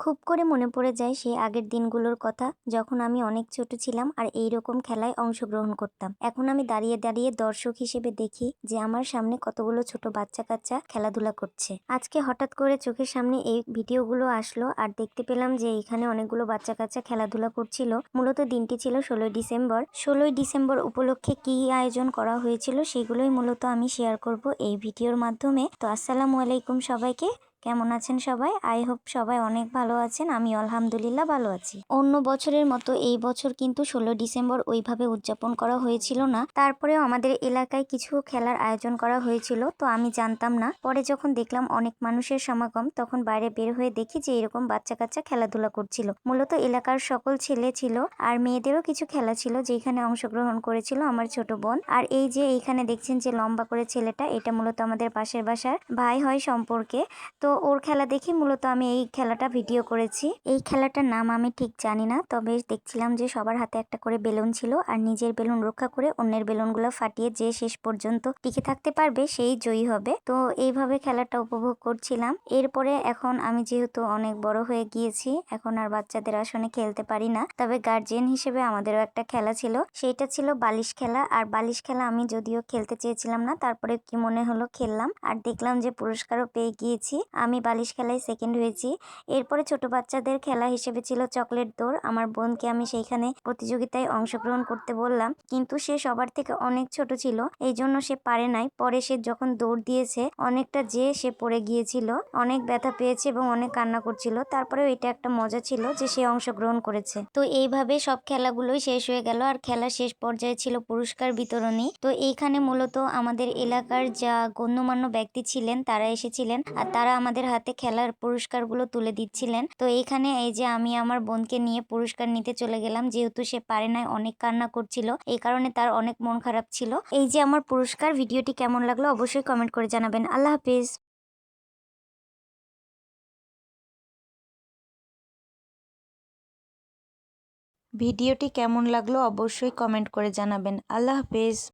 খুব করে মনে পড়ে যায় সেই আগের দিনগুলোর কথা, যখন আমি অনেক ছোট ছিলাম আর এই রকম খেলায় অংশগ্রহণ করতাম। এখন আমি দাঁড়িয়ে দাঁড়িয়ে দর্শক হিসেবে দেখি যে আমার সামনে কতগুলো ছোট বাচ্চা কাচ্চা খেলাধুলা করছে। আজকে হঠাৎ করে চোখের সামনে এই ভিডিওগুলো আসলো আর দেখতে পেলাম যে এখানে অনেকগুলো বাচ্চা কাচ্চা খেলাধুলা করছিল। মূলত দিনটি ছিল 16ই ডিসেম্বর। 16ই ডিসেম্বর উপলক্ষে কি আয়োজন করা হয়েছিল সেগুলোই মূলত আমি শেয়ার করব এই ভিডিওর মাধ্যমে। তো আসসালামু আলাইকুম সবাইকে, কেমন আছেন সবাই? আই হোপ সবাই অনেক ভালো আছেন। আমি আলহামদুলিল্লাহ ভালো আছি। অন্য বছরের মতো এই বছর কিন্তু 16 ডিসেম্বর ওইভাবে উদযাপন করা হয়েছিল না। তারপরেও আমাদের এলাকায় কিছু খেলার আয়োজন করা হয়েছিল, তো আমি জানতাম না। পরে যখন দেখলাম অনেক মানুষের সমাগম, তখন বাইরে বের হয়ে দেখি যে এরকম বাচ্চা কাচ্চা খেলাধুলা করছিল। মূলত এলাকার সকল ছেলে ছিল আর মেয়েদেরও কিছু খেলা ছিল, যেখানে অংশগ্রহণ করেছিল আমার ছোট বোন। আর এই যে এইখানে দেখছেন যে লম্বা করে ছেলেটা, এটা মূলত আমাদের পাশের বাসার ভাই হয় সম্পর্কে। তো ওর খেলা দেখে মূলত আমি এই খেলাটা ভিডিও করেছি। এই খেলাটার নাম আমি ঠিক জানি না, তবে দেখছিলাম যে সবার হাতে একটা করে বেলুন ছিল আর নিজের বেলুন রক্ষা করে অন্যের বেলুনগুলো ফাটিয়ে যে শেষ পর্যন্ত টিকে থাকতে পারবে সেই জয়ী হবে। তো এইভাবে খেলাটা উপভোগ করছিলাম। এরপরে এখন আমি যেহেতু অনেক বড় হয়ে গিয়েছি, এখন আর বাচ্চাদের আসনে খেলতে পারি না, তবে গার্জিয়ান হিসেবে আমাদেরও একটা খেলা ছিল, সেইটা ছিল বালিশ খেলা। আর বালিশ খেলা আমি যদিও খেলতে চেয়েছিলাম না, তারপরে কি মনে হলো খেললাম আর দেখলাম যে পুরস্কারও পেয়ে গিয়েছি। আমি বালিশ খেলায় সেকেন্ড হয়েছি। এরপরে ছোট বাচ্চাদের খেলা হিসেবে ছিল চকলেট দৌড়। আমার বোনকে আমি সেইখানে প্রতিযোগিতায় অংশগ্রহণ করতে বললাম, কিন্তু সে সবার থেকে অনেক ছোট ছিল, এই জন্য সে পারে নাই। পরে সে যখন দৌড় দিয়েছে অনেকটা যে সে পড়ে গিয়েছিল, অনেক ব্যথা পেয়েছে এবং অনেক কান্না করছিল। তারপরেও এটা একটা মজা ছিল যে সে অংশগ্রহণ করেছে। তো এইভাবে সব খেলাগুলোই শেষ হয়ে গেল আর খেলার শেষ পর্যায়ে ছিল পুরস্কার বিতরণী। তো এইখানে মূলত আমাদের এলাকার যা গণ্যমান্য ব্যক্তি ছিলেন তারা এসেছিলেন আর তারা আমাদের হাতে খেলার পুরস্কারগুলো তুলে দিচ্ছিলেন। তো এইখানে এই যে আমি আমার বোনকে নিয়ে পুরস্কার নিতে চলে গেলাম, যেহেতু সে পারে নাই, অনেক কান্না করছিল, এই কারণে তার অনেক মন খারাপ ছিল। এই যে আমার পুরস্কার। ভিডিওটি কেমন লাগলো অবশ্যই কমেন্ট করে জানাবেন। আল্লাহ হাফিজ। ভিডিওটি কেমন লাগলো অবশ্যই কমেন্ট করে জানাবেন। আল্লাহ হাফেজ।